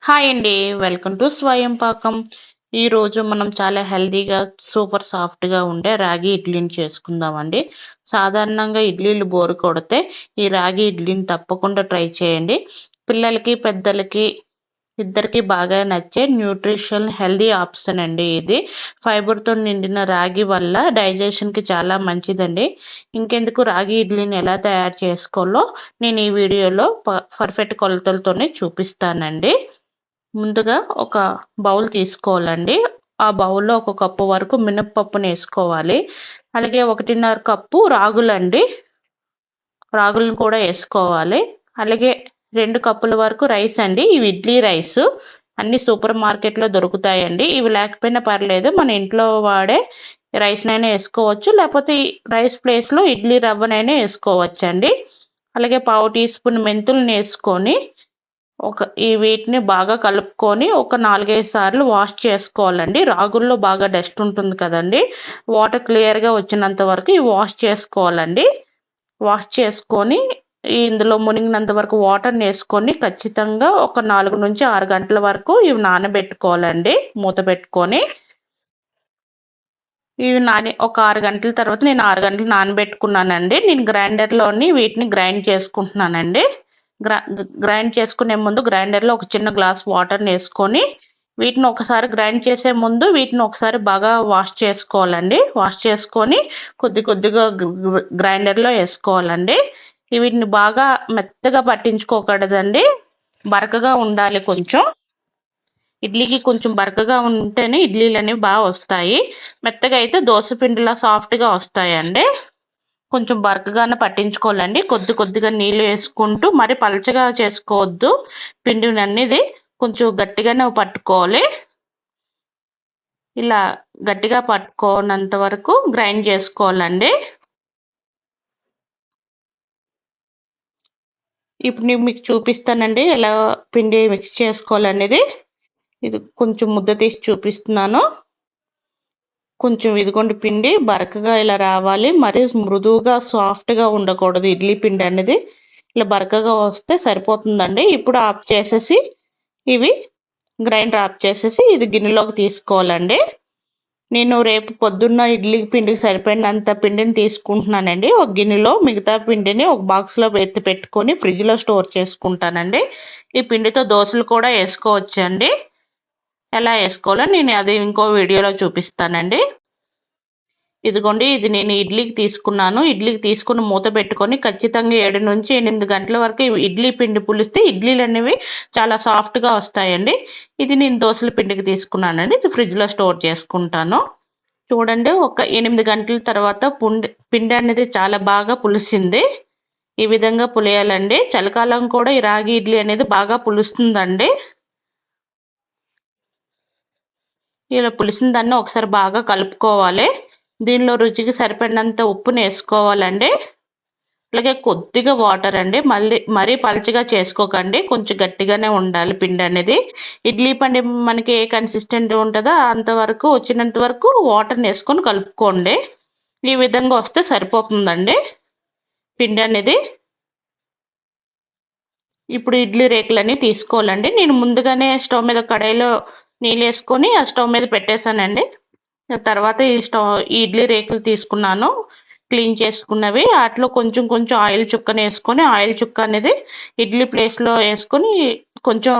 Hi అండి. Welcome to స్వయం పాకం. ఈరోజు మనం చాలా హెల్తీగా, సూపర్ సాఫ్ట్‌గా ఉండే రాగి ఇడ్లీని చేసుకుందామండి. సాధారణంగా ఇడ్లీలు బోర్ కొడితే ఈ రాగి ఇడ్లీని తప్పకుండా ట్రై చేయండి. పిల్లలకి, పెద్దలకి ఇద్దరికీ బాగా నచ్చే న్యూట్రిషన్ హెల్తీ ఆప్షన్ అండి ఇది. ఫైబర్‌తో నిండిన రాగి వల్ల డైజెషన్‌కి చాలా మంచిదండి. ఇంకెందుకు రాగి ఇడ్లీని ఎలా తయారు చేసుకోవాలో నేను ఈ వీడియోలో పర్ఫెక్ట్ కొలతలతోనే చూపిస్తానండి. ముందుగా ఒక బౌల్ తీసుకోవాలండి. ఆ బౌల్‌లో ఒక కప్పు వరకు మినపప్పునేసుకోవాలి. అలాగే 1:30 కప్పు రాగులండి. రాగులను కూడా ఏసుకోవాలి. అలాగే 2 కప్పుల వరకు రైస్ అండి. ఇవి ఇడ్లీ రైసు. అన్నీ సూపర్ మార్కెట్‌లో దొరుకుతాయండి. ఇవి లేకపోయినా పర్లేదు. మన ఇంట్లో వాడే రైస్‌నైనా ఏసుకోవచ్చు. లేపోతే ఈ రైస్ ప్లేస్‌లో ఇడ్లీ రవ్వనైనా ఏసుకోవచ్చండి. అలాగే పావు టీ స్పూన్ మెంతులనేసుకొని వీటిని బాగా కలుపుకొని ఒక 4, 5 సార్లు వాష్ చేసుకోవాలండి. రాగుల్లో బాగా డస్ట్ ఉంటుంది కదండీ! వాటర్ క్లియర్‌గా వచ్చినంత వరకు ఇవి వాష్ చేసుకోవాలండి. వాష్ చేసుకొని ఇందులో మునిగినంత వరకు వాటర్‌నేసుకొని ఖచ్చితంగా ఒక 4-6 గంటల వరకు ఇవి నానబెట్టుకోవాలండి మూత పెట్టుకొని. ఇవి ఒక 6 గంటల తర్వాత నేను 6 గంటలు నానబెట్టుకున్నానండి. నేను గ్రైండర్‌లోని వీటిని గ్రైండ్ చేసుకుంటున్నానండి. గ్రైండ్ చేసుకునే ముందు గ్రైండర్‌లో ఒక చిన్న గ్లాస్ వాటర్‌నేసుకొని వీటిని ఒకసారి గ్రైండ్ చేసే ముందు వీటిని ఒకసారి బాగా వాష్ చేసుకోవాలండి. వాష్ చేసుకొని కొద్దిగా గ్రైండర్‌లో ఏసుకోవాలండి. వీటిని బాగా మెత్తగా పట్టించుకోకూడదండి. బరకగా ఉండాలి కొంచెం. ఇడ్లీకి కొంచెం బరకగా ఉంటేనే ఇడ్లీలనేవి వస్తాయి. మెత్తగా అయితే దోస పిండిలా సాఫ్ట్‌గా వస్తాయండి. కొంచెం బరకగానే పట్టించుకోవాలండి. కొద్దిగా నీళ్ళు వేసుకుంటూ మరి పలచగా చేసుకోవద్దు. పిండిననేది కొంచెం గట్టిగానే పట్టుకోవాలి. ఇలా గట్టిగా పట్టుకోనంత వరకు గ్రైండ్ చేసుకోవాలండి. ఇప్పుడు నేను మీకు చూపిస్తానండి ఎలా పిండి మిక్స్ చేసుకోవాలనేది. ఇది కొంచెం ముద్ద తీసి చూపిస్తున్నాను. కొంచెం ఇదిగోండి పిండి బరకగా ఇలా రావాలి. మరీ మృదువుగా, సాఫ్ట్‌గా ఉండకూడదు ఇడ్లీ పిండి అనేది. ఇలా బరకగా వస్తే సరిపోతుందండి. ఇప్పుడు ఆఫ్ చేసేసి ఇవి గ్రైండర్ ఆఫ్ చేసేసి ఇది గిన్నెలోకి తీసుకోవాలండి. నేను రేపు పొద్దున్న ఇడ్లీ పిండికి సరిపడినంత పిండిని తీసుకుంటున్నానండి. ఒక గిన్నెలో మిగతా పిండిని ఒక బాక్స్‌లో ఎత్తి పెట్టుకొని ఫ్రిడ్జ్‌లో స్టోర్ చేసుకుంటానండి. ఈ పిండితో దోసలు కూడా ఏసుకోవచ్చండి. ఎలా ఏసుకోవాలో నేను అది ఇంకో వీడియోలో చూపిస్తానండి. ఇదిగోండి ఇది నేను ఇడ్లీకి తీసుకున్నాను. ఇడ్లీకి తీసుకొని మూత పెట్టుకొని ఖచ్చితంగా 7-8 గంటల వరకు ఇడ్లీ పిండి పులిస్తే ఇడ్లీలనేవి చాలా సాఫ్ట్‌గా వస్తాయండి. ఇది నేను దోసల పిండికి తీసుకున్నానండి. ఇది ఫ్రిడ్జ్‌లో స్టోర్ చేసుకుంటాను. చూడండి ఒక 8 గంటల తర్వాత పిండి అనేది చాలా బాగా పులిసింది. ఈ విధంగా పులియాలండి. చలికాలం కూడా ఈ రాగి ఇడ్లీ అనేది బాగా పులుస్తుందండి. ఇలా పులిసిన దాన్ని ఒకసారి బాగా కలుపుకోవాలి. దీనిలో రుచికి సరిపడినంత ఉప్పునేసుకోవాలండి. అలాగే కొద్దిగా వాటర్ అండి. మరీ పలచగా చేసుకోకండి. కొంచెం గట్టిగానే ఉండాలి పిండి అనేది. ఇడ్లీ పిండి మనకి ఏ కన్సిస్టెంట్ ఉంటదో అంతవరకు వచ్చినంత వరకు వాటర్‌నేసుకొని కలుపుకోండి. ఈ విధంగా వస్తే సరిపోతుందండి పిండి అనేది. ఇప్పుడు ఇడ్లీ రేకులని తీసుకోవాలండి. నేను ముందుగానే స్టవ్ మీద కడాయిలో నీళ్ళేసుకొని ఆ స్టవ్ మీద పెట్టేసానండి. తర్వాత ఈ ఇడ్లీ రేకులు తీసుకున్నాను. క్లీన్ చేసుకున్నవి. ఆటిలో కొంచెం ఆయిల్ చుక్కనేసుకొని, ఆయిల్ చుక్క అనేది ఇడ్లీ ప్లేస్‌లో ఏసుకొని కొంచెం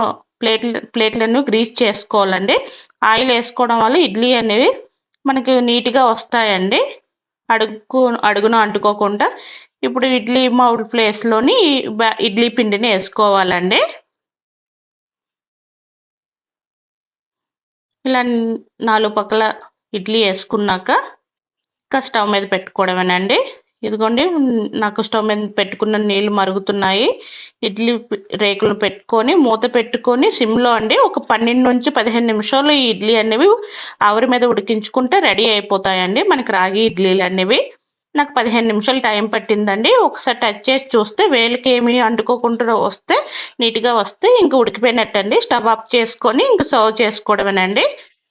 ప్లేట్‌లను గ్రీస్ చేసుకోవాలండి. ఆయిల్ ఏసుకోవడం వల్ల ఇడ్లీ అనేవి మనకి నీట్‌గా వస్తాయండి. అడుగున అంటుకోకుండా. ఇప్పుడు ఇడ్లీ మౌల్డ్ ప్లేస్‌లోని ఇడ్లీ పిండిని ఏసుకోవాలండి. ఇలా 4 పక్కల ఇడ్లీ ఏసుకున్నాక ఇంకా స్టవ్ మీద పెట్టుకోవడమేనండి. ఇదిగోండి నాకు స్టవ్ మీద పెట్టుకున్న నీళ్ళు మరుగుతున్నాయి. రేకులు పెట్టుకొని మూత పెట్టుకొని సిమ్‌లో అండి ఒక 12-15 నిమిషాలు ఈ ఇడ్లీ అనేవి ఆవిరి మీద ఉడికించుకుంటే రెడీ అయిపోతాయండి. మనకి రాగి ఇడ్లీలనేవి. నాకు 15 నిమిషాలు టైం పట్టిందండి. ఒకసారి టచ్ చేసి చూస్తే వేలికి ఏమి అంటుకోకుండా వస్తే నీట్‌గా వస్తే ఇంక ఉడికిపోయినట్టండి. స్టవ్ ఆఫ్ చేసుకొని ఇంక సర్వ్ చేసుకోవడమేనండి.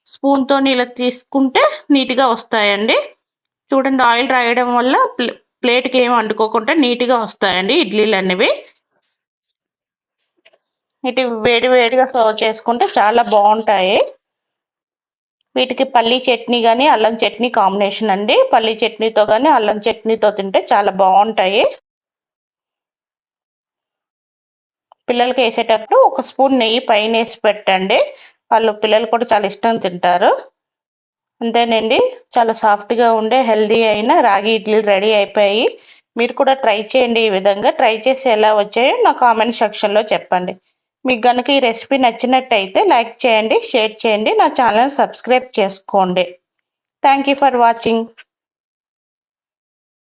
స్పూన్‌తోని ఇలా తీసుకుంటే నీట్‌గా వస్తాయండి. చూడండి ఆయిల్ రాయడం వల్ల ప్లేట్‌కి ఏమి అంటుకోకుండా నీట్‌గా వస్తాయండి ఇడ్లీలనేవి. ఇటు వేడి వేడిగా సర్వ్ చేసుకుంటే చాలా బాగుంటాయి. వీటికి పల్లీ చట్నీ కానీ అల్లం చట్నీ కాంబినేషన్ అండి. పల్లీ చట్నీతో కానీ అల్లం చట్నీతో తింటే చాలా బాగుంటాయి. పిల్లలకి వేసేటప్పుడు ఒక స్పూన్ నెయ్యి పైన వేసి పెట్టండి. పిల్లలు కూడా చాలా ఇష్టంగా తింటారు. అంతేనండి, చాలా సాఫ్ట్గా ఉండే హెల్దీ అయిన రాగి ఇడ్లీ రెడీ అయిపోయాయి. మీరు కూడా ట్రై చేయండి. ఈ విధంగా ట్రై చేసి ఎలా వచ్చాయో నా కామెంట్ సెక్షన్లో చెప్పండి. మీకు కనుక ఈ రెసిపీ నచ్చినట్టయితే లైక్ చేయండి, షేర్ చేయండి, నా ఛానల్ సబ్స్క్రైబ్ చేసుకోండి. Thank you for watching.